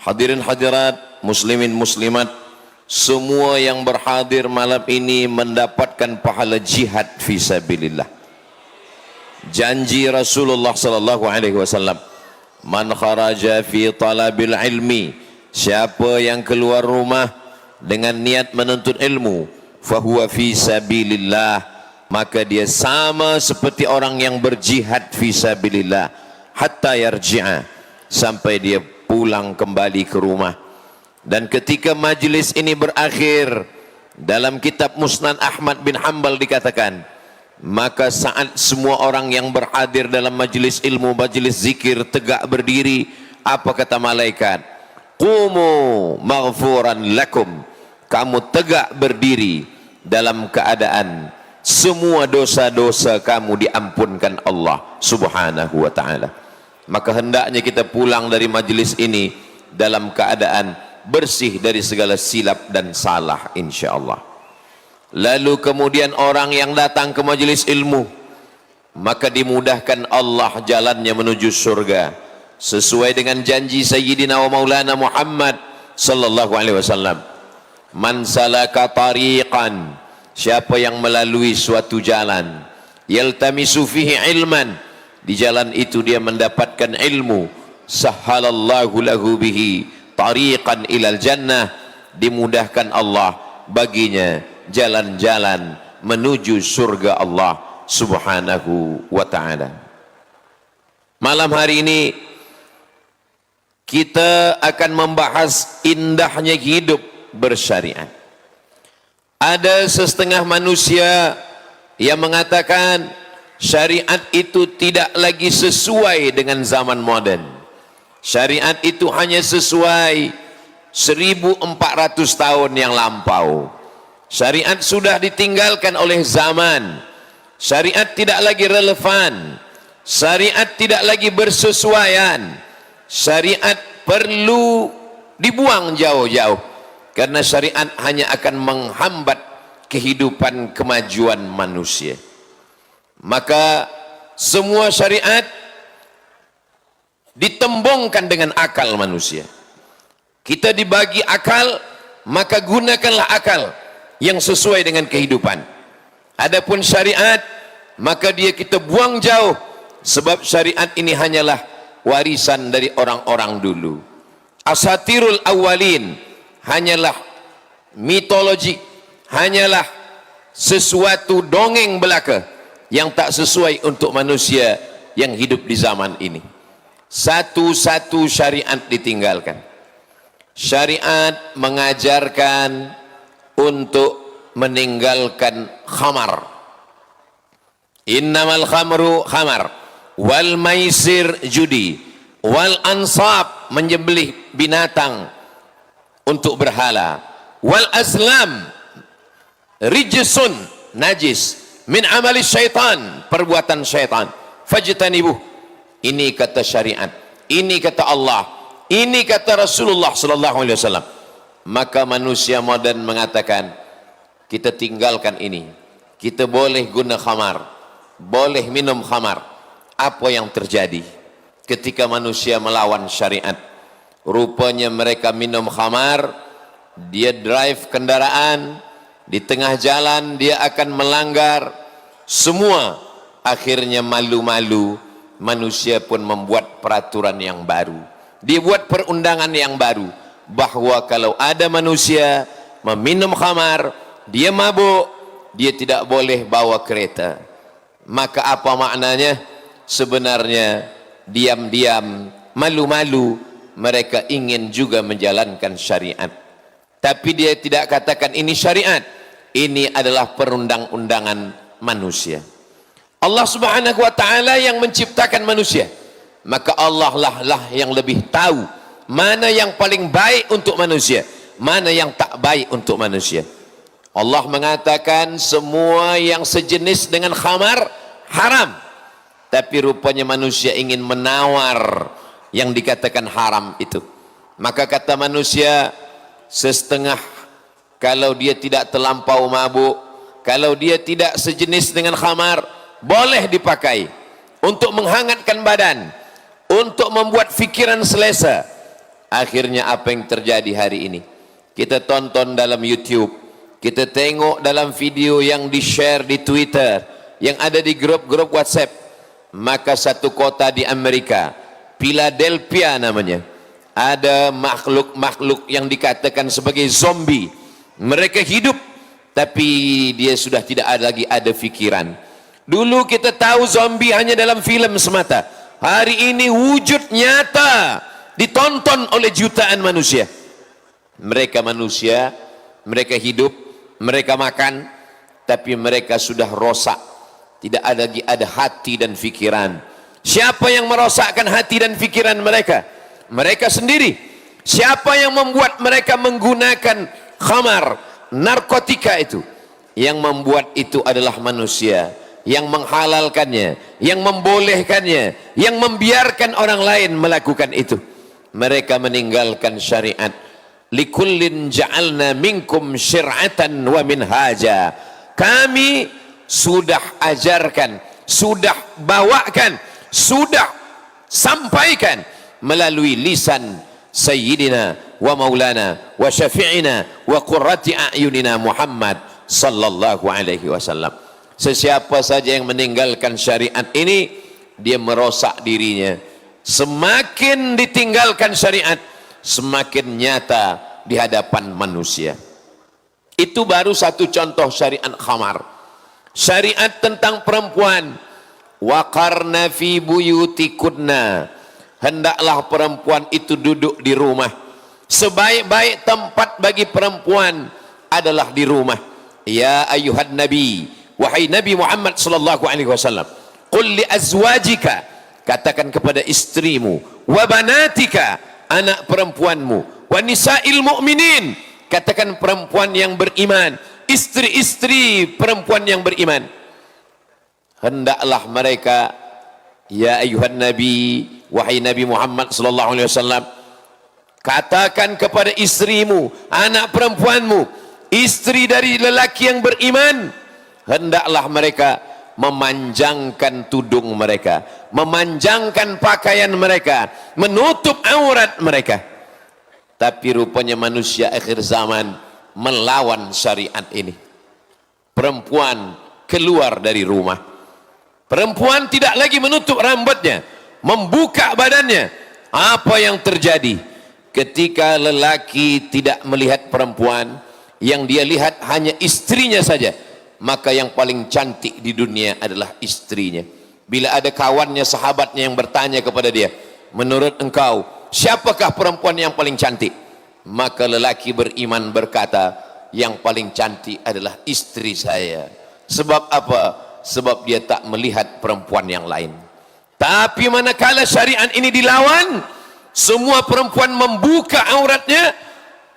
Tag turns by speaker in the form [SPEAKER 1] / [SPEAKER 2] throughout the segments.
[SPEAKER 1] Hadirin hadirat, muslimin muslimat, semua yang berhadir malam ini mendapatkan pahala jihad fisabilillah. Janji Rasulullah sallallahu alaihi wasallam, man kharaja fi talabil ilmi, siapa yang keluar rumah dengan niat menuntut ilmu, fahuwa fi sabilillah, maka dia sama seperti orang yang berjihad fisabilillah hatta yarji'a, sampai dia pulang kembali ke rumah. Dan ketika majlis ini berakhir, dalam kitab Musnad Ahmad bin Hanbal dikatakan, maka saat semua orang yang berhadir dalam majlis ilmu, majlis zikir tegak berdiri, apa kata malaikat? Qumu maghfuran lakum, kamu tegak berdiri dalam keadaan semua dosa-dosa kamu diampunkan Allah subhanahu wa ta'ala. Maka hendaknya kita pulang dari majlis ini dalam keadaan bersih dari segala silap dan salah, insyaallah. Lalu kemudian orang yang datang ke majlis ilmu, maka dimudahkan Allah jalannya menuju surga sesuai dengan janji Sayyidina wa Maulana Muhammad sallallahu alaihi wasallam. Man salaka tariqan, siapa yang melalui suatu jalan, yaltamisu fihi ilman, di jalan itu dia mendapatkan ilmu, sahhalallahu lahu bihi tariqan ilal jannah, dimudahkan Allah baginya jalan-jalan menuju surga Allah subhanahu wa ta'ala. Malam hari ini kita akan membahas indahnya hidup bersyariat. Ada setengah manusia yang mengatakan syariat itu tidak lagi sesuai dengan zaman moden. Syariat itu hanya sesuai 1400 tahun yang lampau. Syariat sudah ditinggalkan oleh zaman. Syariat tidak lagi relevan. Syariat tidak lagi bersesuaian. Syariat perlu dibuang jauh-jauh, karena syariat hanya akan menghambat kehidupan kemajuan manusia. Maka semua syariat ditembongkan dengan akal manusia. Kita dibagi akal, maka gunakanlah akal yang sesuai dengan kehidupan. Adapun syariat, maka dia kita buang jauh, sebab syariat ini hanyalah warisan dari orang-orang dulu. Asatirul awalin hanyalah mitologi, hanyalah sesuatu dongeng belaka yang tak sesuai untuk manusia yang hidup di zaman ini. Satu-satu syariat ditinggalkan. Syariat mengajarkan untuk meninggalkan khamar. Innamal khamru khamar, wal maisir judi, wal ansab menyembelih binatang untuk berhala, wal azlam rijsun najis, min amali syaitan, perbuatan syaitan, fajtanibuh. Ini kata syariat, ini kata Allah, ini kata Rasulullah sallallahu alaihi wasallam. Maka manusia modern mengatakan, kita tinggalkan ini, kita boleh guna khamar, boleh minum khamar. Apa yang terjadi ketika manusia melawan syariat? Rupanya mereka minum khamar, dia drive kendaraan, di tengah jalan dia akan melanggar semua. Akhirnya malu-malu, manusia pun membuat peraturan yang baru, dibuat perundangan yang baru, bahwa kalau ada manusia meminum khamar, dia mabuk, dia tidak boleh bawa kereta. Maka apa maknanya? Sebenarnya diam-diam, malu-malu, mereka ingin juga menjalankan syariat, tapi dia tidak katakan ini syariat, ini adalah perundang-undangan manusia. Allah subhanahu wa ta'ala yang menciptakan manusia, maka Allah lah yang lebih tahu mana yang paling baik untuk manusia, mana yang tak baik untuk manusia. Allah mengatakan semua yang sejenis dengan khamar haram, tapi rupanya manusia ingin menawar yang dikatakan haram itu. Maka kata manusia setengah, kalau dia tidak terlampau mabuk, kalau dia tidak sejenis dengan khamar, boleh dipakai untuk menghangatkan badan, untuk membuat fikiran selesa, Akhirnya apa yang terjadi hari ini? Kita tonton dalam YouTube, kita tengok dalam video yang di-share di Twitter, yang ada di grup-grup WhatsApp. Maka satu kota di Amerika, Philadelphia namanya, ada makhluk-makhluk yang dikatakan sebagai zombie. Mereka hidup, tapi dia sudah tidak ada lagi ada pikiran. Dulu kita tahu zombie hanya dalam film semata. Hari ini wujud nyata, ditonton oleh jutaan manusia. Mereka manusia, mereka hidup, mereka makan, tapi mereka sudah rosak. Tidak ada lagi ada hati dan pikiran. Siapa yang merosakkan hati dan pikiran mereka? Mereka sendiri. Siapa yang membuat mereka menggunakan khamar, narkotika itu? Yang membuat itu adalah manusia, yang menghalalkannya, yang membolehkannya, yang membiarkan orang lain melakukan itu. Mereka meninggalkan syariat. Likullin ja'alna minkum syir'atan wa minhaja. Kami sudah ajarkan, sudah bawakan, sudah sampaikan melalui lisan Sayyidina wa Maulana wa Syafi'ina wa Qurrati A'yunina Muhammad sallallahu alaihi wasallam. Sesiapa saja yang meninggalkan syariat ini, dia merosak dirinya. Semakin ditinggalkan syariat, semakin nyata di hadapan manusia. Itu baru satu contoh syariat khamar. Syariat tentang perempuan. Waqarna fi buyutikunna. Hendaklah perempuan itu duduk di rumah. Sebaik-baik tempat bagi perempuan adalah di rumah. Ya ayuhan nabi, wahai Nabi Muhammad sallallahu alaihi wasallam, qul li azwajika, katakan kepada istrimu, wa banatika, anak perempuanmu, wa nisa'il mu'minin, katakan perempuan yang beriman, istri-istri perempuan yang beriman, hendaklah mereka, ya ayuhan nabi, wahai Nabi Muhammad sallallahu alaihi wasallam, katakan kepada istrimu, anak perempuanmu, istri dari lelaki yang beriman, hendaklah mereka memanjangkan tudung mereka, memanjangkan pakaian mereka, menutup aurat mereka. Tapi rupanya manusia akhir zaman melawan syariat ini. Perempuan keluar dari rumah, perempuan tidak lagi menutup rambutnya, membuka badannya. Apa yang terjadi ketika lelaki tidak melihat perempuan, yang dia lihat hanya istrinya saja, maka yang paling cantik di dunia adalah istrinya. Bila ada kawannya, sahabatnya yang bertanya kepada dia, menurut engkau siapakah perempuan yang paling cantik? Maka lelaki beriman berkata, yang paling cantik adalah istri saya. Sebab apa? Sebab dia tak melihat perempuan yang lain. Tapi manakala syariat ini dilawan, semua perempuan membuka auratnya,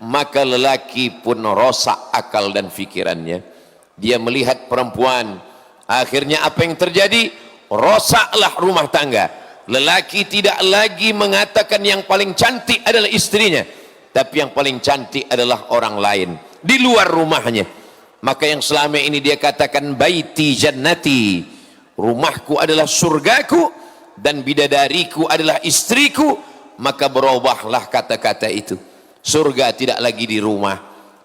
[SPEAKER 1] maka lelaki pun rosak akal dan fikirannya. Dia melihat perempuan, akhirnya apa yang terjadi? Rosaklah rumah tangga. Lelaki tidak lagi mengatakan yang paling cantik adalah istrinya, tapi yang paling cantik adalah orang lain di luar rumahnya. Maka yang selama ini dia katakan baiti jannati, rumahku adalah surgaku dan bidadariku adalah istriku, maka berubahlah kata-kata itu. Surga tidak lagi di rumah,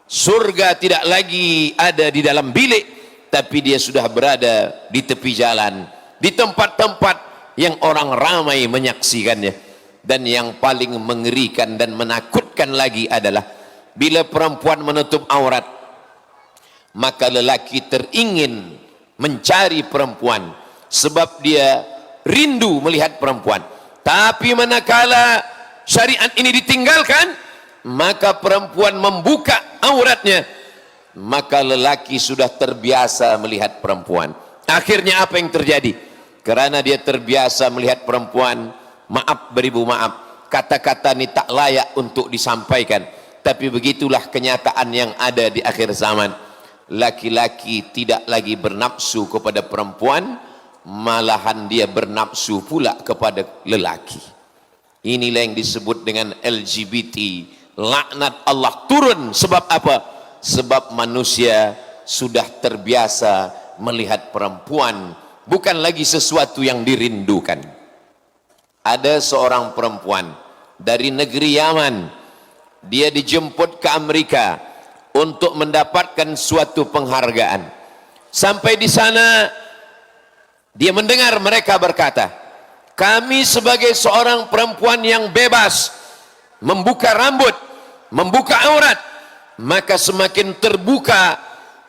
[SPEAKER 1] surga tidak lagi ada di dalam bilik, tapi dia sudah berada di tepi jalan, di tempat-tempat yang orang ramai menyaksikannya. Dan yang paling mengerikan dan menakutkan lagi adalah bila perempuan menutup aurat, maka lelaki teringin mencari perempuan sebab dia rindu melihat perempuan. Tapi manakala syariat ini ditinggalkan, maka perempuan membuka auratnya, maka lelaki sudah terbiasa melihat perempuan. Akhirnya apa yang terjadi? Karena dia terbiasa melihat perempuan, maaf beribu maaf, kata-kata ini tak layak untuk disampaikan, tapi begitulah kenyataan yang ada di akhir zaman. Laki-laki tidak lagi bernafsu kepada perempuan, malahan dia bernafsu pula kepada lelaki. Inilah yang disebut dengan LGBT. Laknat Allah turun. Sebab apa? Sebab manusia sudah terbiasa melihat perempuan bukan lagi sesuatu yang dirindukan. Ada seorang perempuan dari negeri Yaman. Dia dijemput ke Amerika untuk mendapatkan suatu penghargaan. Sampai di sana dia mendengar mereka berkata, kami sebagai seorang perempuan yang bebas membuka rambut, membuka aurat, maka semakin terbuka,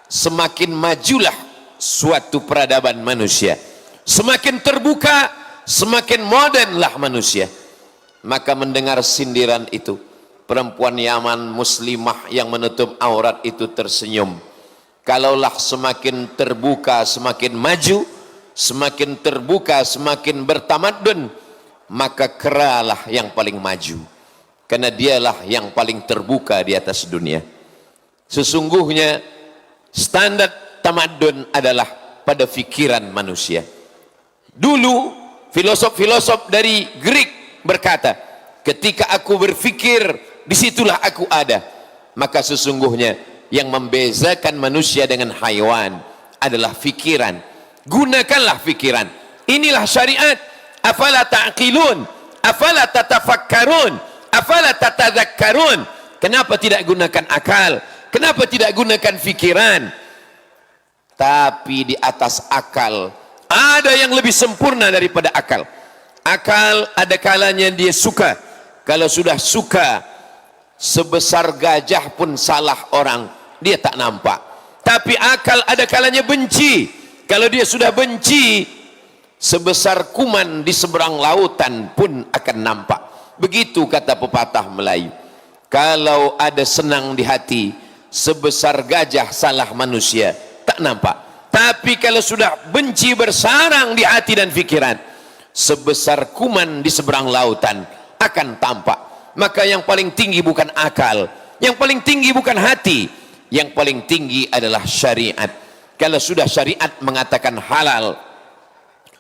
[SPEAKER 1] semakin majulah suatu peradaban manusia. Semakin terbuka, semakin modernlah manusia. Maka mendengar sindiran itu, perempuan Yaman muslimah yang menutup aurat itu tersenyum. Kalaulah semakin terbuka, semakin maju, semakin terbuka, semakin bertamadun, maka keralah yang paling maju. Karena dialah yang paling terbuka di atas dunia. Sesungguhnya standar tamadun adalah pada fikiran manusia. Dulu filosof-filosof dari Greek berkata, ketika aku berfikir, disitulah aku ada. Maka sesungguhnya yang membezakan manusia dengan haywan adalah fikiran. Gunakanlah fikiran. Inilah syariat. Afala ta'qilun, afala tatafakkarun, afala tatadzakkarun. Kenapa tidak gunakan akal? Kenapa tidak gunakan fikiran? Tapi di atas akal ada yang lebih sempurna daripada akal. Akal ada kalanya dia suka. Kalau sudah suka, sebesar gajah pun salah orang, dia tak nampak. Tapi akal ada kalanya benci. Kalau dia sudah benci, sebesar kuman di seberang lautan pun akan nampak. Begitu kata pepatah Melayu. Kalau ada senang di hati, sebesar gajah salah manusia, tak nampak. Tapi kalau sudah benci bersarang di hati dan fikiran, sebesar kuman di seberang lautan akan tampak. Maka yang paling tinggi bukan akal, yang paling tinggi bukan hati, yang paling tinggi adalah syariat. Kalau sudah syariat mengatakan halal,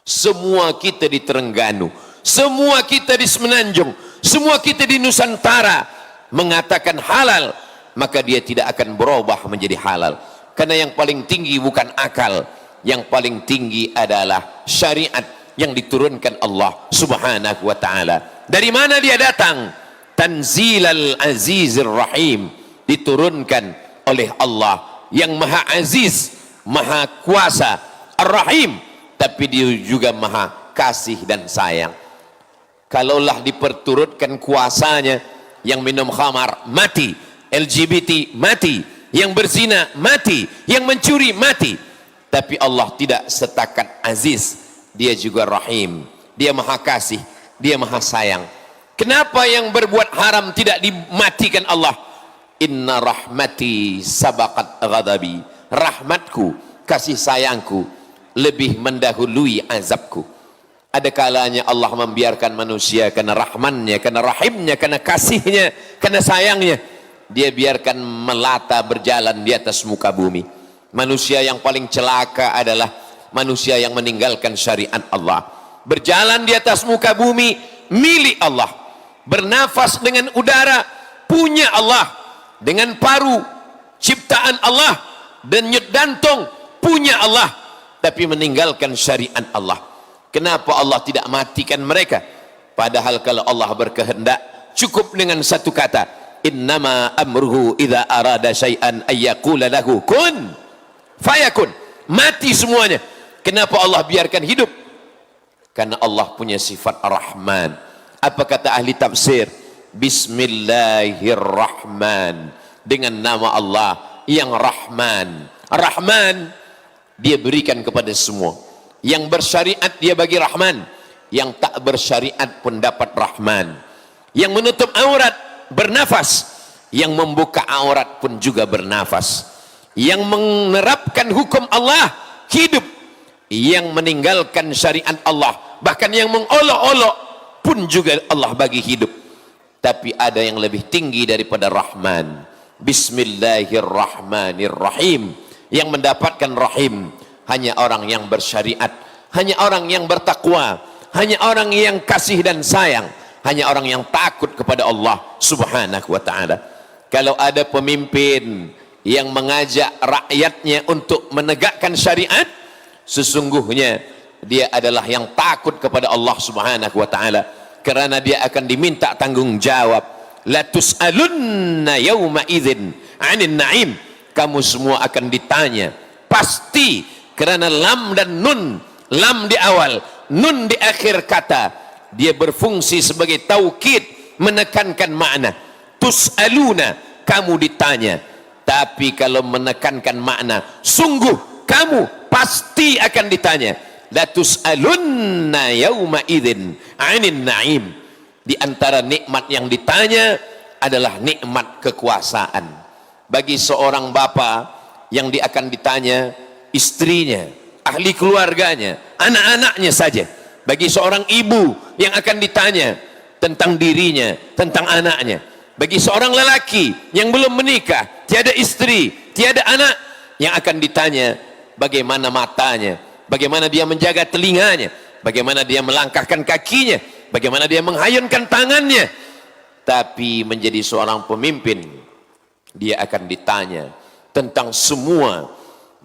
[SPEAKER 1] semua kita di Terengganu, semua kita di Semenanjung, semua kita di Nusantara mengatakan halal, maka dia tidak akan berubah menjadi halal. Karena yang paling tinggi bukan akal, yang paling tinggi adalah syariat yang diturunkan Allah Subhanahu wa taala. Dari mana dia datang? Tanzilal Azizir Rahim, diturunkan oleh Allah yang Maha Aziz, Maha Kuasa, Ar-Rahim, tapi dia juga Maha Kasih dan Sayang. Kalaulah diperturutkan kuasanya, yang minum khamar mati, LGBT mati, yang berzina mati, yang mencuri mati. Tapi Allah tidak setakat Aziz, dia juga Rahim, dia Maha Kasih, dia Maha Sayang. Kenapa yang berbuat haram tidak dimatikan Allah? Inna rahmati sabaqat ghadabi, rahmatku, kasih sayangku lebih mendahului azabku. Ada kalanya Allah membiarkan manusia karena rahmannya, karena rahimnya, karena kasihnya, karena sayangnya, dia biarkan melata berjalan di atas muka bumi. Manusia yang paling celaka adalah manusia yang meninggalkan syariat Allah. Berjalan di atas muka bumi milik Allah, bernafas dengan udara punya Allah, dengan paru ciptaan Allah, dan nyut jantung punya Allah, tapi meninggalkan syariat Allah. Kenapa Allah tidak matikan mereka? Padahal kalau Allah berkehendak cukup dengan satu kata, innama amruhu idza arada syai'an ayyaqula lahu kun fayakun. Mati semuanya. Kenapa Allah biarkan hidup? Karena Allah punya sifat Ar-Rahman. Apa kata ahli tafsir? Bismillahirrahman, dengan nama Allah yang Rahman. Rahman dia berikan kepada semua. Yang bersyariat dia bagi Rahman, yang tak bersyariat pun dapat Rahman. Yang menutup aurat bernafas, yang membuka aurat pun juga bernafas. Yang menerapkan hukum Allah hidup, yang meninggalkan syariat Allah, bahkan yang mengolok-olok pun juga Allah bagi hidup. Tapi ada yang lebih tinggi daripada Rahman. Bismillahirrahmanirrahim. Yang mendapatkan Rahim hanya orang yang bersyariat, hanya orang yang bertakwa, hanya orang yang kasih dan sayang, hanya orang yang takut kepada Allah Subhanahu wa ta'ala. Kalau ada pemimpin yang mengajak rakyatnya untuk menegakkan syariat, sesungguhnya dia adalah yang takut kepada Allah Subhanahu wa ta'ala. Kerana dia akan diminta tanggung jawab. La tus'alunna yawma idzin 'anil na'im. Kamu semua akan ditanya pasti, kerana lam dan nun, lam di awal, nun di akhir kata, dia berfungsi sebagai taukid, menekankan makna. Tus'aluna, kamu ditanya. Tapi kalau menekankan makna, sungguh kamu pasti akan ditanya. La tus'alunna yawma idzin 'anil na'im. Di antara nikmat yang ditanya adalah nikmat kekuasaan. Bagi seorang bapa yang dia akan ditanya istrinya, ahli keluarganya, anak-anaknya saja. Bagi seorang ibu yang akan ditanya tentang dirinya, tentang anaknya. Bagi seorang lelaki yang belum menikah, tiada istri, tiada anak, yang akan ditanya bagaimana matanya, bagaimana dia menjaga telinganya, bagaimana dia melangkahkan kakinya, bagaimana dia menghayunkan tangannya. Tapi menjadi seorang pemimpin, dia akan ditanya tentang semua,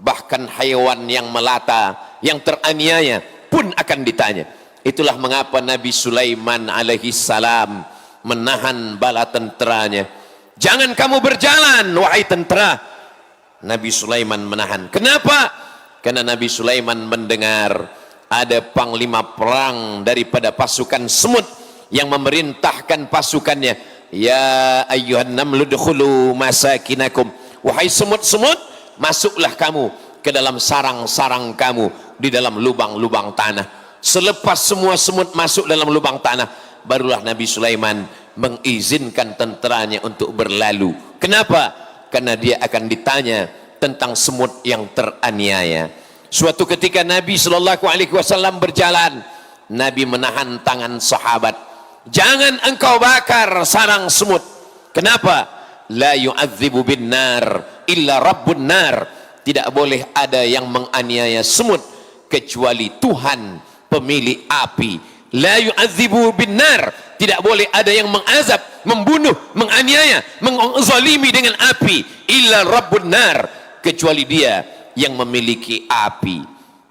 [SPEAKER 1] bahkan haiwan yang melata, yang teraniaya pun akan ditanya. Itulah mengapa Nabi Sulaiman alaihi salam menahan bala tenteranya. Jangan kamu berjalan wahai tentera. Nabi Sulaiman menahan. Kenapa? Karena Nabi Sulaiman mendengar ada panglima perang daripada pasukan semut yang memerintahkan pasukannya, ya ayyuhan namlu dukhulu masakinakum. Wahai semut-semut, masuklah kamu ke dalam sarang-sarang kamu, di dalam lubang-lubang tanah. Selepas semua semut masuk dalam lubang tanah, barulah Nabi Sulaiman mengizinkan tenteranya untuk berlalu. Kenapa? Karena dia akan ditanya tentang semut yang teraniaya. Suatu ketika Nabi sallallahu alaihi wasallam berjalan, Nabi menahan tangan sahabat. Jangan engkau bakar sarang semut. Kenapa? La yu'adzibu bin nar illa rabbun nar. Tidak boleh ada yang menganiaya semut kecuali Tuhan pemilik api. La yu'adzibu bin nar. Tidak boleh ada yang mengazab, membunuh, menganiaya, menzalimi dengan api, illa rabbun nar, kecuali dia yang memiliki api.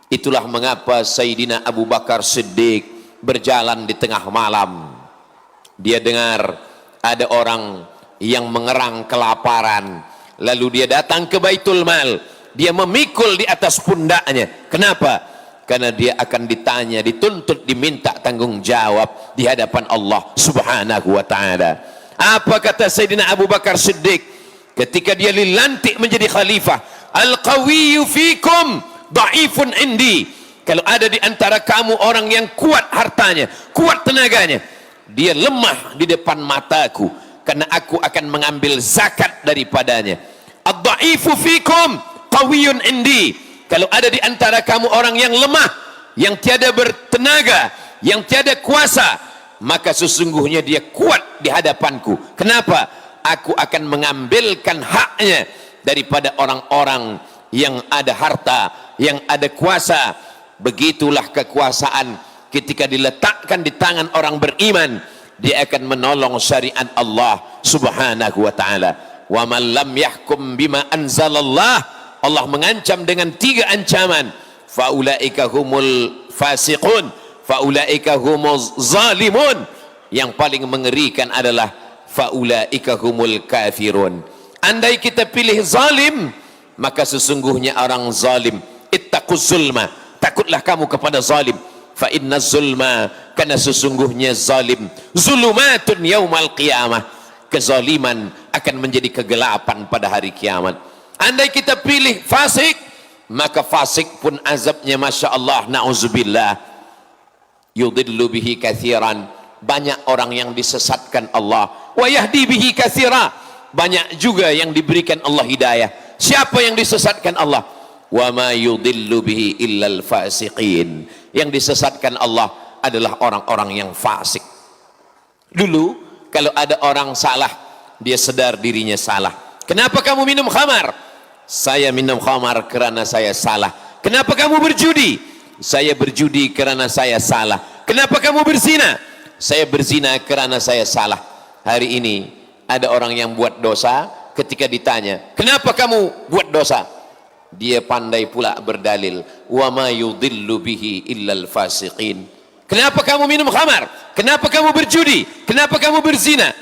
[SPEAKER 1] Itulah mengapa Sayyidina Abu Bakar Siddiq berjalan di tengah malam. Dia dengar ada orang yang mengerang kelaparan, lalu dia datang ke Baitul Mal. Dia memikul di atas pundaknya. Kenapa? Karena dia akan ditanya, dituntut, diminta tanggung jawab di hadapan Allah Subhanahu wa ta'ala. Apa kata Sayyidina Abu Bakar Siddiq ketika dia dilantik menjadi khalifah? Al-qawiyyu fikum da'ifun indi. Kalau ada di antara kamu orang yang kuat hartanya, kuat tenaganya, dia lemah di depan mataku, karena aku akan mengambil zakat daripadanya. Ad-da'ifu fikum qawiyyun indi. Kalau ada di antara kamu orang yang lemah, yang tiada bertenaga, yang tiada kuasa, maka sesungguhnya dia kuat di hadapanku. Kenapa? Aku akan mengambilkan haknya daripada orang-orang yang ada harta, yang ada kuasa. Begitulah kekuasaan ketika diletakkan di tangan orang beriman, dia akan menolong syariat Allah Subhanahu wa ta'ala. Wa man lam yahkum bima anzalallah, Allah mengancam dengan 3 ancaman. Faulaika humul fasiqun, faulaika humuz zalimun. Yang paling mengerikan adalah faulaika humul kafirun. Andai kita pilih zalim, maka sesungguhnya orang zalim. Ittaquz zulma, takutlah kamu kepada zalim. Fa inna zulma, karena sesungguhnya zalim zulumatun yaumal qiyamah. Kezaliman akan menjadi kegelapan pada hari kiamat. Andai kita pilih fasik, maka fasik pun azabnya masya Allah, na'udzubillah. Yudillu bihi kathiran, banyak orang yang disesatkan Allah. Wa yahdi bihi kathira, banyak juga yang diberikan Allah hidayah. Siapa yang disesatkan Allah? Wa ma yudillu bihi illal fasiqin. Yang disesatkan Allah adalah orang-orang yang fasik. Dulu kalau ada orang salah, dia sedar dirinya salah. Kenapa kamu minum khamar? Saya minum khamar karena saya salah. Kenapa kamu berjudi? Saya berjudi karena saya salah. Kenapa kamu berzina? Saya berzina karena saya salah. Hari ini ada orang yang buat dosa, ketika ditanya, kenapa kamu buat dosa? Dia pandai pula berdalil, wa ma yudillu bihi illal fasiqin. Kenapa kamu minum khamar? Kenapa kamu berjudi? Kenapa kamu berzina?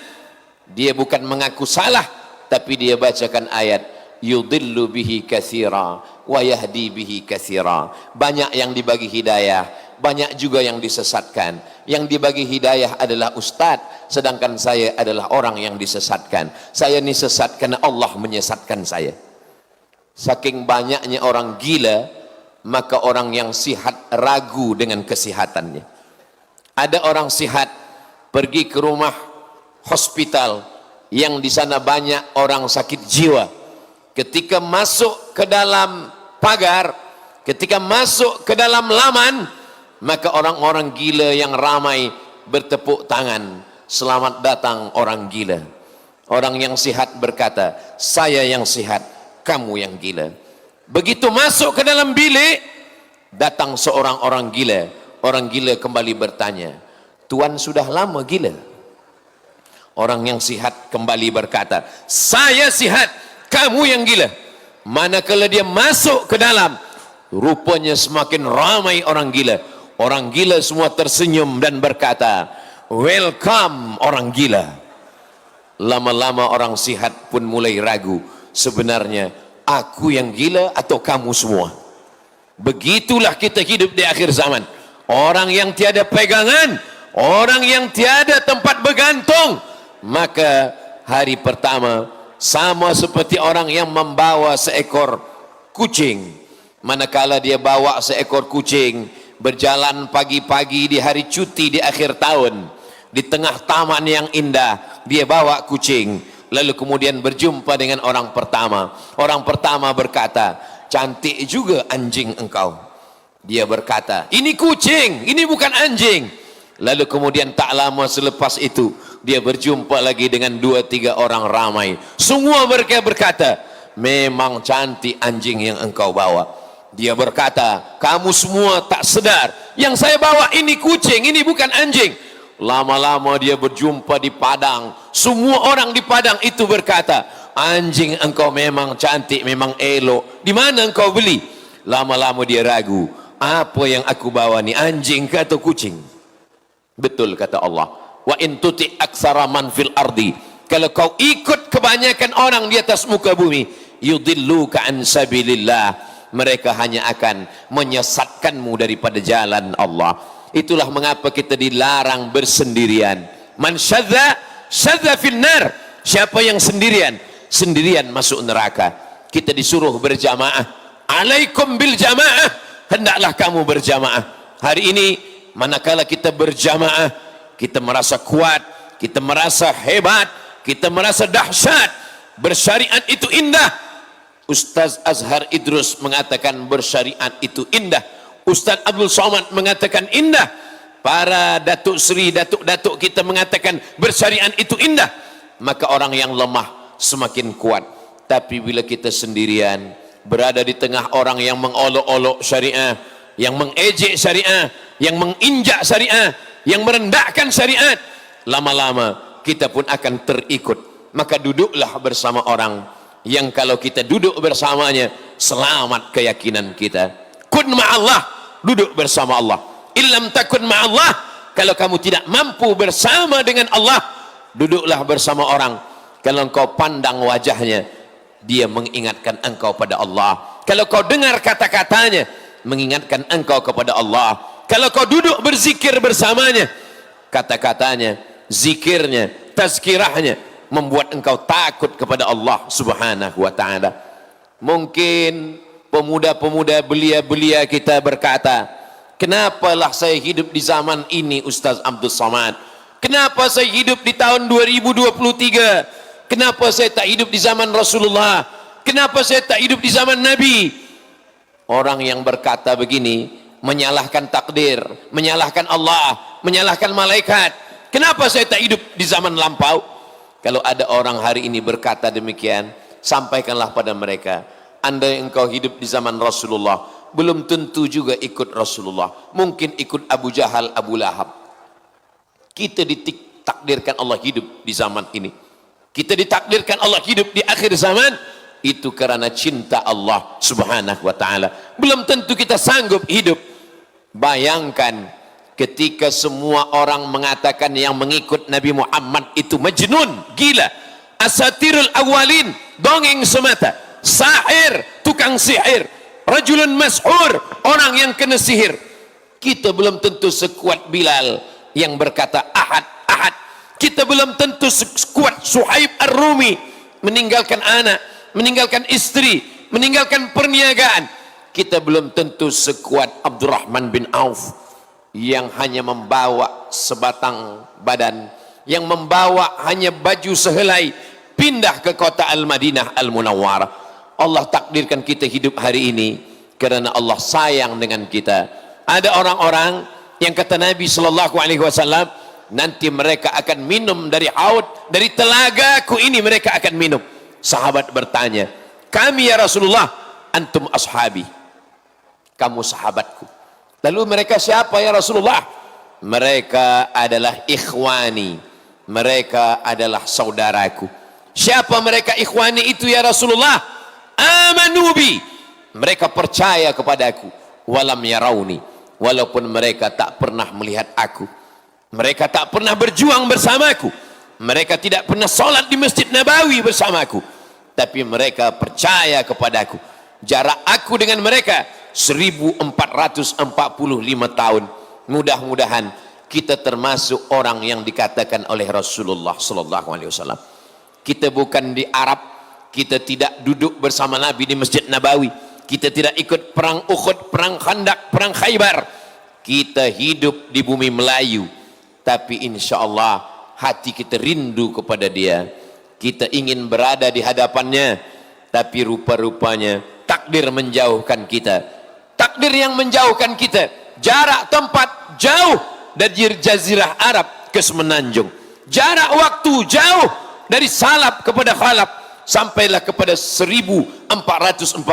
[SPEAKER 1] Dia bukan mengaku salah, tapi dia bacakan ayat, yudillu bihi katsira wa yahdi bihi katsira. Banyak yang dibagi hidayah, banyak juga yang disesatkan. Yang dibagi hidayah adalah ustadz, sedangkan saya adalah orang yang disesatkan. Saya ini sesat karena Allah menyesatkan saya. Saking banyaknya orang gila, maka orang yang sihat ragu dengan kesihatannya. Ada orang sihat pergi ke rumah hospital yang di sana banyak orang sakit jiwa. Ketika masuk ke dalam pagar, ketika masuk ke dalam laman, maka orang-orang gila yang ramai bertepuk tangan, selamat datang orang gila. Orang yang sihat berkata, saya yang sihat, kamu yang gila. Begitu masuk ke dalam bilik, datang seorang orang gila. Orang gila kembali bertanya, Tuan sudah lama gila? Orang yang sihat kembali berkata, saya sihat, kamu yang gila. Manakala dia masuk ke dalam, rupanya semakin ramai orang gila. Orang gila semua tersenyum dan berkata, welcome orang gila. Lama-lama orang sihat pun mulai ragu, sebenarnya aku yang gila atau kamu semua? Begitulah kita hidup di akhir zaman. Orang yang tiada pegangan, orang yang tiada tempat bergantung. Maka hari pertama sama seperti orang yang membawa seekor kucing. Manakala dia bawa seekor kucing, berjalan pagi-pagi di hari cuti di akhir tahun, di tengah taman yang indah, dia bawa kucing. Lalu kemudian berjumpa dengan orang pertama. Orang pertama berkata, cantik juga anjing engkau. Dia berkata, ini kucing, ini bukan anjing. Lalu kemudian tak lama selepas itu, dia berjumpa lagi dengan 2-3 orang ramai. Semua mereka berkata, memang cantik anjing yang engkau bawa. Dia berkata, kamu semua tak sedar, yang saya bawa ini kucing, ini bukan anjing. Lama-lama dia berjumpa di padang. Semua orang di padang itu berkata, anjing engkau memang cantik, memang elok. Di mana engkau beli? Lama-lama dia ragu, apa yang aku bawa ni, anjing ke atau kucing? Betul kata Allah, wa in tuti aktsara man fil ardi, kalau kau ikut kebanyakan orang di atas muka bumi, yudilluka an sabilillah, mereka hanya akan menyesatkanmu daripada jalan Allah. Itulah mengapa kita dilarang bersendirian. Man syadza syadza fil nar, siapa yang sendirian, sendirian masuk neraka. Kita disuruh berjamaah, alaikum bil jamaah, hendaklah kamu berjamaah. Hari ini manakala kita berjamaah, kita merasa kuat, kita merasa hebat, kita merasa dahsyat. Bersyariat itu indah. Ustaz Azhar Idrus mengatakan bersyariat itu indah. Ustaz Abdul Somad mengatakan indah. Para Datuk Seri, Datuk-Datuk kita mengatakan bersyariat itu indah. Maka orang yang lemah semakin kuat. Tapi bila kita sendirian, berada di tengah orang yang mengolok-olok syariah, yang mengejek syariah, yang menginjak syariah, yang merendahkan syariat, lama-lama kita pun akan terikut. Maka duduklah bersama orang yang kalau kita duduk bersamanya, selamat keyakinan kita. Kun ma'allah, duduk bersama Allah. Illam takun ma'allah, kalau kamu tidak mampu bersama dengan Allah, duduklah bersama orang. Kalau engkau pandang wajahnya, dia mengingatkan engkau pada Allah. Kalau kau dengar kata-katanya, mengingatkan engkau kepada Allah. Kalau kau duduk berzikir bersamanya, kata-katanya, zikirnya, tazkirahnya membuat engkau takut kepada Allah subhanahu wa ta'ala. Mungkin pemuda-pemuda belia-belia kita berkata, kenapalah saya hidup di zaman ini Ustaz Abdul Somad? Kenapa saya hidup di tahun 2023? Kenapa saya tak hidup di zaman Rasulullah? Kenapa saya tak hidup di zaman Nabi? Orang yang berkata begini menyalahkan takdir, menyalahkan Allah, menyalahkan malaikat. Kenapa saya tak hidup di zaman lampau? Kalau ada orang hari ini berkata demikian, sampaikanlah pada mereka, andai engkau hidup di zaman Rasulullah, belum tentu juga ikut Rasulullah. Mungkin ikut Abu Jahal, Abu Lahab. Kita ditakdirkan Allah hidup di zaman ini. Kita ditakdirkan Allah hidup di akhir zaman, itu karena cinta Allah subhanahu wa ta'ala. Belum tentu kita sanggup hidup. Bayangkan ketika semua orang mengatakan yang mengikut Nabi Muhammad itu majnun, gila, asatirul awalin, dongeng semata, sahir, tukang sihir, rajulun mashur, orang yang kena sihir. Kita belum tentu sekuat Bilal yang berkata ahad, ahad. Kita belum tentu sekuat Suhaib Ar-Rumi, meninggalkan anak, meninggalkan istri, meninggalkan perniagaan. Kita belum tentu sekuat Abdurrahman bin Auf yang hanya membawa sebatang badan, yang membawa hanya baju sehelai, pindah ke kota Al-Madinah Al-Munawwarah. Allah takdirkan kita hidup hari ini karena Allah sayang dengan kita. Ada orang-orang yang kata Nabi sallallahu alaihi wasallam, nanti mereka akan minum dari haud, dari telagaku ini mereka akan minum. Sahabat bertanya, kami ya Rasulullah, antum ashabi, kamu sahabatku. Lalu mereka siapa ya Rasulullah? Mereka adalah ikhwani, mereka adalah saudaraku. Siapa mereka ikhwani itu ya Rasulullah? Amanubi, mereka percaya kepadaku. Walam yarauni, walaupun mereka tak pernah melihat aku, mereka tak pernah berjuang bersamaku, mereka tidak pernah sholat di Masjid Nabawi bersamaku, tapi mereka percaya kepadaku. Jarak aku dengan mereka 1445 tahun. Mudah-mudahan kita termasuk orang yang dikatakan oleh Rasulullah sallallahu alaihi wasallam. Kita bukan di Arab, kita tidak duduk bersama Nabi di Masjid Nabawi, kita tidak ikut perang Uhud, perang Khandaq, perang Khaybar. Kita hidup di bumi Melayu, tapi insya Allah hati kita rindu kepada Dia. Kita ingin berada di hadapannya, tapi rupa-rupanya takdir menjauhkan kita. Takdir yang menjauhkan kita, jarak tempat jauh dari Jazirah Arab ke Semenanjung, jarak waktu jauh dari salaf kepada khalaf, sampailah kepada 1445.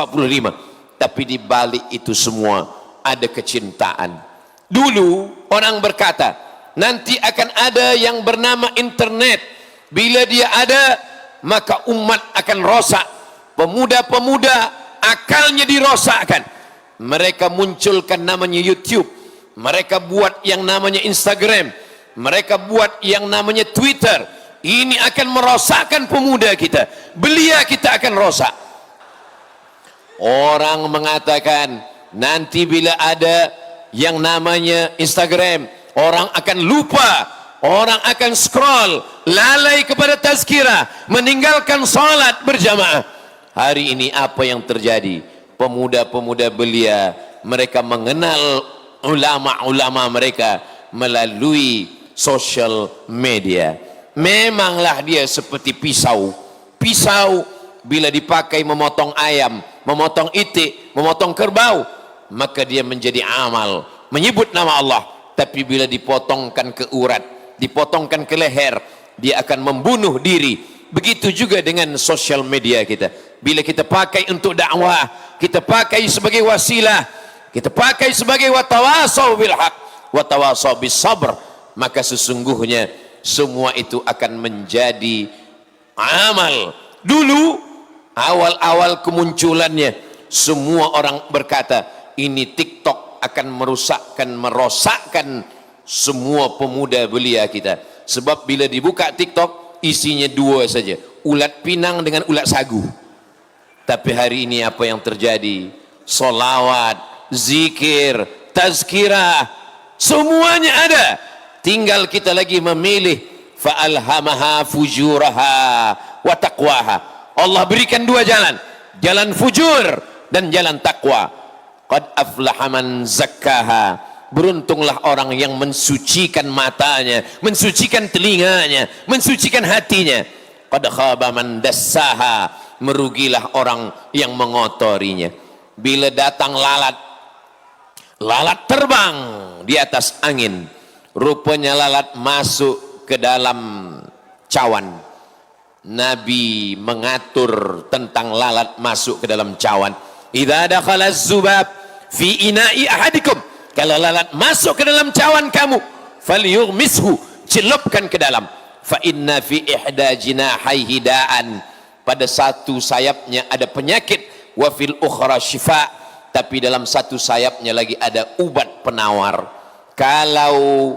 [SPEAKER 1] Tapi di balik itu semua ada kecintaan. Dulu orang berkata, nanti akan ada yang bernama internet. Bila dia ada, maka umat akan rosak. Pemuda-pemuda akalnya dirosakkan. Mereka munculkan namanya YouTube, mereka buat yang namanya Instagram, mereka buat yang namanya Twitter. Ini akan merosakkan pemuda kita, belia kita akan rosak. Orang mengatakan nanti bila ada yang namanya Instagram, orang akan lupa, orang akan scroll, lalai kepada tazkirah, meninggalkan salat berjamaah. Hari ini apa yang terjadi? Pemuda-pemuda belia, mereka mengenal ulama-ulama mereka melalui sosial media. Memanglah dia seperti pisau. Pisau bila dipakai memotong ayam, memotong itik, memotong kerbau, maka dia menjadi amal, menyebut nama Allah. Tapi bila dipotongkan ke urat, dipotongkan ke leher, dia akan membunuh diri. Begitu juga dengan sosial media kita. Bila kita pakai untuk dakwah, kita pakai sebagai wasilah, kita pakai sebagai watawasau bil haq, watawasau bis sabr, maka sesungguhnya semua itu akan menjadi amal. Dulu awal-awal kemunculannya, semua orang berkata ini TikTok akan merosakkan semua pemuda belia kita. Sebab bila dibuka TikTok, isinya dua saja, ulat pinang dengan ulat sagu. Tapi hari ini apa yang terjadi? Solawat, zikir, tazkirah, semuanya ada. Tinggal kita lagi memilih. Fa'alhamaha fujuraha wa taqwaha. Allah berikan dua jalan, jalan fujur dan jalan taqwa. Qad aflaha man zakkaha. Beruntunglah orang yang mensucikan matanya, mensucikan telinganya, mensucikan hatinya. Qad khaba man dassaha. Merugilah orang yang mengotorinya. Bila datang lalat, lalat terbang di atas angin. Rupanya lalat masuk ke dalam cawan. Nabi mengatur tentang lalat masuk ke dalam cawan. Idza dakhala az-zubab fi ina'i ahadikum, kalau lalat masuk ke dalam cawan kamu, falyughmishu, celupkan ke dalam. Fa inna fi ihda jinahaihi da'an, pada satu sayapnya ada penyakit, wa fil ukhra syifa, tapi dalam satu sayapnya lagi ada ubat penawar. Kalau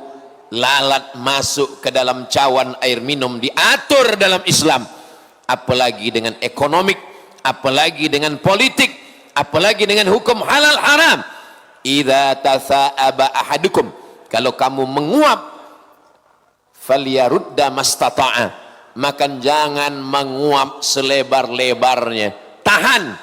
[SPEAKER 1] lalat masuk ke dalam cawan air minum diatur dalam Islam, apalagi dengan ekonomik, apalagi dengan politik, apalagi dengan hukum halal haram. Idza tasa'aba ahadukum, kalau kamu menguap, falyarudda mastata'a, maka jangan menguap selebar-lebarnya, tahan.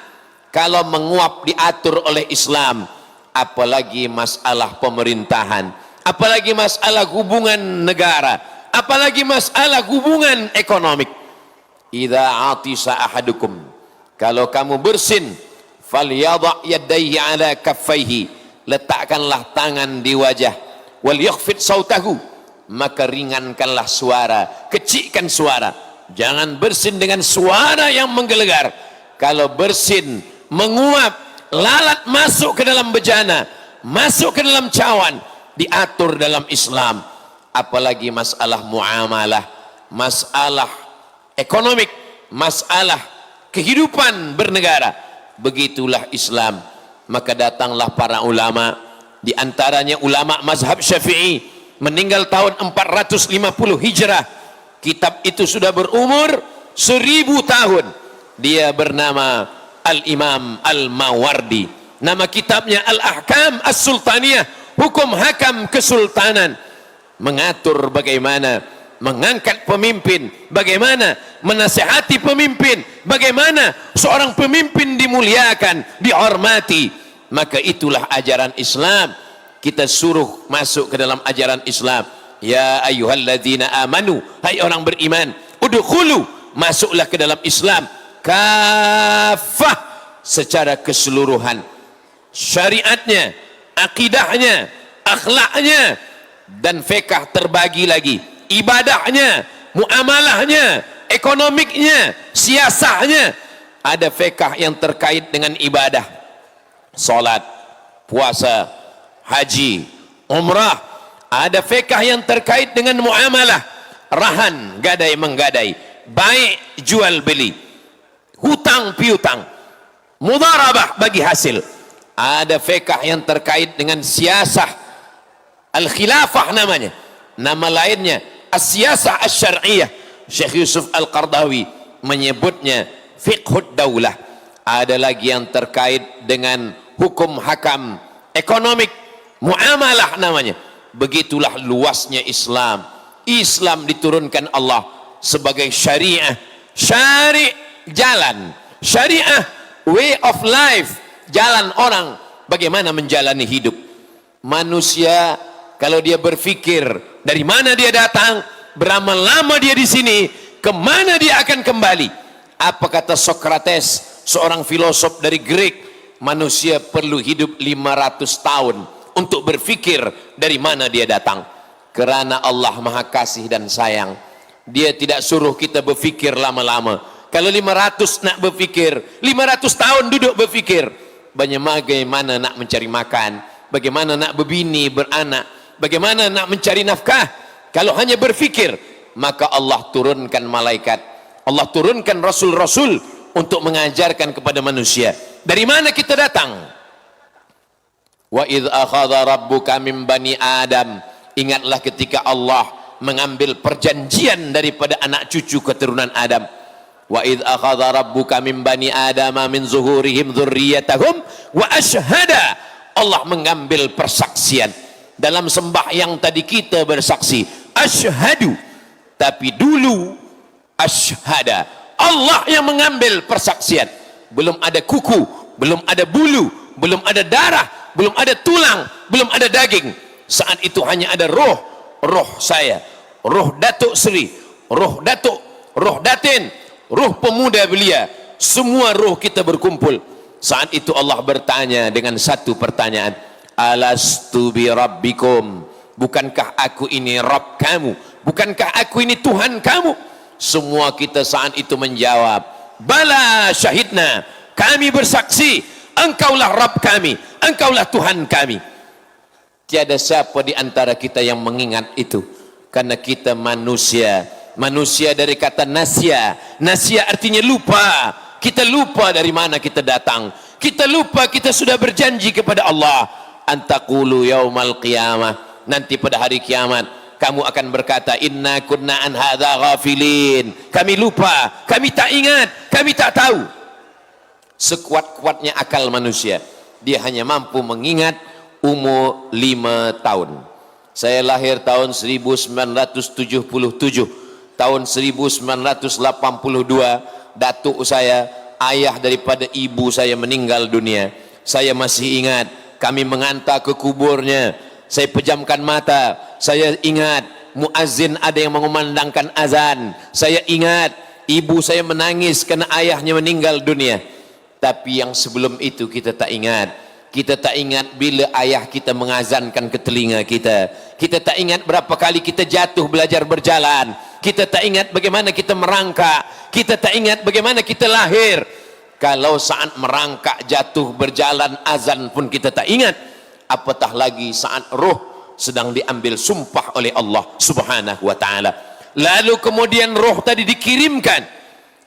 [SPEAKER 1] Kalau menguap diatur oleh Islam, apalagi masalah pemerintahan, apalagi masalah hubungan negara, apalagi masalah hubungan ekonomik. Idza atisa ahadukum, kalau kamu bersin, falyadha yadayhi ala kaffaihi, letakkanlah tangan di wajah, wal yakhfid sautahu, maka ringankanlah suara, kecikkan suara. Jangan bersin dengan suara yang menggelegar. Kalau bersin, menguap, lalat masuk ke dalam bejana, masuk ke dalam cawan, diatur dalam Islam. Apalagi masalah muamalah, masalah ekonomik, masalah kehidupan bernegara. Begitulah Islam. Maka datanglah para ulama, di antaranya ulama mazhab Syafi'i, meninggal tahun 450 Hijrah. Kitab itu sudah berumur 1000 tahun. Dia bernama Al-Imam Al-Mawardi. Nama kitabnya Al-Ahkam As-Sultaniyah, hukum hakam kesultanan. Mengatur bagaimana mengangkat pemimpin, bagaimana menasihati pemimpin, bagaimana seorang pemimpin dimuliakan, dihormati. Maka itulah ajaran Islam. Kita suruh masuk ke dalam ajaran Islam. Ya ayyuhalladzina amanu, hai orang beriman, udkhulu, masuklah ke dalam Islam kafah, secara keseluruhan. Syariatnya, akidahnya, akhlaknya, dan fiqh terbagi lagi. Ibadahnya, muamalahnya, ekonomiknya, siasahnya. Ada fiqh yang terkait dengan ibadah, salat, puasa, haji, umrah. Ada fiqh yang terkait dengan muamalah, rahan, gadai menggadai, baik jual beli, hutang piutang, mudharabah bagi hasil. Ada fiqh yang terkait dengan siasah, al-khilafah namanya, nama lainnya as-siyasah asy-syar'iyyah. Syekh Yusuf Al-Qardawi menyebutnya fiqhud daulah. Ada lagi yang terkait dengan hukum hakam, ekonomik, muamalah namanya. Begitulah luasnya Islam. Islam diturunkan Allah sebagai syariah, syari' jalan, syariah way of life, jalan orang bagaimana menjalani hidup. Manusia kalau dia berpikir dari mana dia datang, berapa lama dia di sini, kemana dia akan kembali. Apa kata Socrates, seorang filosof dari Greek? Manusia perlu hidup 500 tahun untuk berpikir dari mana dia datang. Kerana Allah Maha Kasih dan Sayang, Dia tidak suruh kita berpikir lama-lama. Kalau 500 nak berpikir, 500 tahun duduk berpikir bagaimana nak mencari makan, bagaimana nak berbini, beranak, bagaimana nak mencari nafkah. Kalau hanya berpikir, maka Allah turunkan malaikat, Allah turunkan rasul-rasul untuk mengajarkan kepada manusia. Dari mana kita datang? Wa idh akhadha rabbuka min bani Adam. Ingatlah ketika Allah mengambil perjanjian daripada anak cucu keturunan Adam. Wa idh akhadha rabbuka min bani Adam min zuhurihim dzurriyyatahum wa asyhada. Allah mengambil persaksian. Dalam sembahyang tadi kita bersaksi asyhadu, tapi dulu asyhada. Allah yang mengambil persaksian. Belum ada kuku, belum ada bulu, belum ada darah, belum ada tulang, belum ada daging. Saat itu hanya ada roh, roh saya, roh Datuk Seri, roh Datuk, roh Datin, roh pemuda belia. Semua roh kita berkumpul. Saat itu Allah bertanya dengan satu pertanyaan, alastu bi rabbikum, bukankah aku ini Rabb kamu, bukankah aku ini Tuhan kamu? Semua kita saat itu menjawab, bala syahidna, kami bersaksi engkaulah Rabb kami, engkaulah Tuhan kami. Tiada siapa di antara kita yang mengingat itu, karena kita manusia. Manusia dari kata nasya. Nasya artinya lupa. Kita lupa dari mana kita datang. Kita lupa kita sudah berjanji kepada Allah, antaqulu yaumal qiyamah, nanti pada hari kiamat kamu akan berkata, inna kunna an hadza ghafilin, kami lupa, kami tak ingat, kami tak tahu. Sekuat-kuatnya akal manusia, dia hanya mampu mengingat umur 5 tahun. Saya lahir tahun 1977, tahun 1982 datuk saya, ayah daripada ibu saya meninggal dunia. Saya masih ingat, kami mengantar ke kuburnya. Saya pejamkan mata, saya ingat muazzin ada yang mengumandangkan azan. Saya ingat ibu saya menangis kerana ayahnya meninggal dunia. Tapi yang sebelum itu kita tak ingat. Kita tak ingat bila ayah kita mengazankan ke telinga kita. Kita tak ingat berapa kali kita jatuh belajar berjalan. Kita tak ingat bagaimana kita merangkak. Kita tak ingat bagaimana kita lahir. Kalau saat merangkak, jatuh, berjalan, azan pun kita tak ingat, apatah lagi saat roh sedang diambil sumpah oleh Allah subhanahu wa ta'ala. Lalu kemudian roh tadi dikirimkan.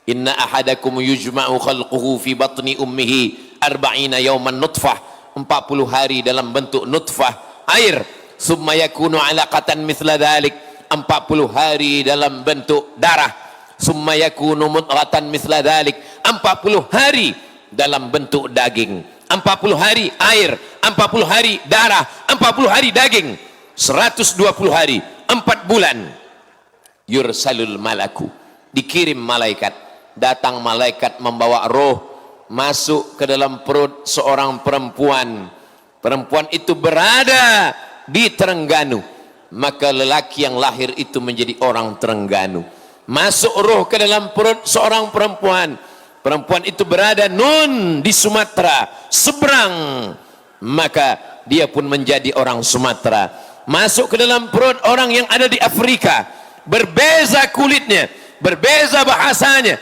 [SPEAKER 1] Inna ahadakum yujma'u khalquhu fi batni ummihi 40 yawman nutfah, 40 hari dalam bentuk nutfah air, summa yakunu alaqatan mithla dhalik, 40 hari dalam bentuk darah, summa yakunu mudghatan mithla dhalik, 40 hari dalam bentuk daging, 40 hari air, 40 hari darah, 40 hari daging, 120 hari, 4 bulan. Yursalul malaku, dikirim malaikat. Datang malaikat membawa roh masuk ke dalam perut seorang perempuan. Perempuan itu berada di Terengganu, maka lelaki yang lahir itu menjadi orang Terengganu. Masuk roh ke dalam perut seorang perempuan. Perempuan itu berada di Sumatera seberang, maka dia pun menjadi orang Sumatera. Masuk ke dalam perut orang yang ada di Afrika, berbeza kulitnya, berbeza bahasanya,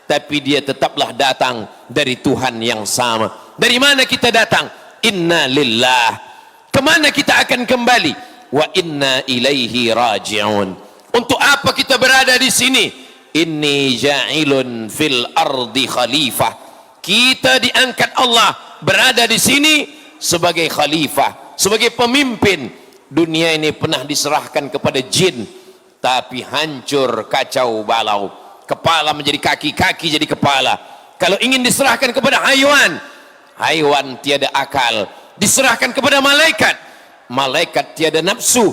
[SPEAKER 1] tapi dia tetaplah datang dari Tuhan yang sama. Dari mana kita datang? Inna lillah. Kemana kita akan kembali? Wa inna ilaihi raji'un. Untuk apa kita berada di sini? Inni ja'ilun fil ardi khalifah. Kita diangkat Allah berada di sini sebagai khalifah, sebagai pemimpin. Dunia ini pernah diserahkan kepada jin, tapi hancur kacau balau. Kepala menjadi kaki, kaki jadi kepala. Kalau ingin diserahkan kepada haiwan, haiwan tiada akal. Diserahkan kepada malaikat, malaikat tiada nafsu.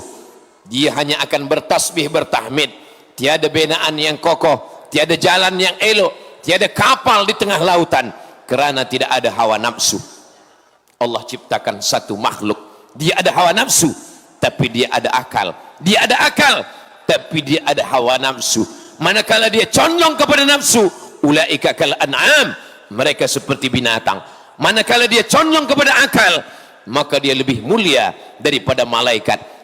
[SPEAKER 1] Dia hanya akan bertasbih, bertahmid. Tiada binaan yang kokoh, tiada jalan yang elok, tiada kapal di tengah lautan, kerana tidak ada hawa nafsu. Allah ciptakan satu makhluk, dia ada hawa nafsu, tapi dia ada akal. Dia ada akal, tapi dia ada hawa nafsu. Manakala dia condong kepada nafsu, ulaika kal an'am, mereka seperti binatang. Manakala dia condong kepada akal, maka dia lebih mulia daripada malaikat.